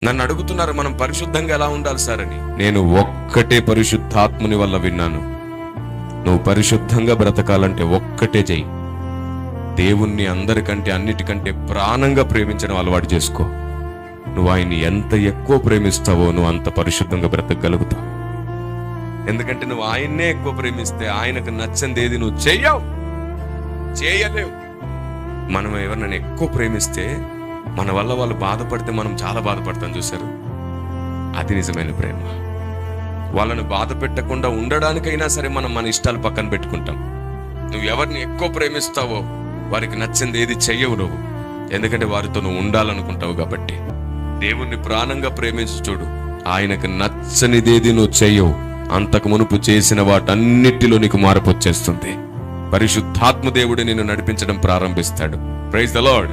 నన్ను అడుగుతున్నారు, మనం పరిశుద్ధంగా ఎలా ఉండాలి సార్ అని. నేను ఒక్కటే పరిశుద్ధాత్ముని వల్ల విన్నాను, నువ్వు పరిశుద్ధంగా బ్రతకాలంటే ఒక్కటే చెయ్యి, దేవుణ్ణి అందరికంటే అన్నిటికంటే ప్రాణంగా ప్రేమించడం అలవాటు చేసుకో. నువ్వు ఆయన్ని ఎంత ఎక్కువ ప్రేమిస్తావో నువ్వు అంత పరిశుద్ధంగా బ్రతకగలుగుతావు. ఎందుకంటే నువ్వు ఆయన్నే ఎక్కువ ప్రేమిస్తే ఆయనకు నచ్చంది ఏది నువ్వు చేయలేవు. మనం ఎవరినైనా ఎక్కువ ప్రేమిస్తే మన వల్ల వాళ్ళు బాధపడితే మనం చాలా బాధపడతాం, చూసారు? అది నిజమైన ప్రేమ. వాళ్ళని బాధ పెట్టకుండా ఉండడానికైనా సరే మనం మన ఇష్టాలు పక్కన పెట్టుకుంటాం. నువ్వు ఎవరిని ఎక్కువ ప్రేమిస్తావో వారికి నచ్చింది ఏది చెయ్యవు నువ్వు, ఎందుకంటే వారితో నువ్వు ఉండాలనుకుంటావు కాబట్టి. దేవుణ్ణి ప్రాణంగా ప్రేమించి చూడు, ఆయనకు నచ్చనిదేది నువ్వు చెయ్యవు. అంతకు మునుపు చేసిన వాటన్నిటిలో నీకు మార్పు వచ్చేస్తుంది. పరిశుద్ధాత్మ దేవుడు నిన్ను నడిపించడం ప్రారంభిస్తాడు. Praise the lord.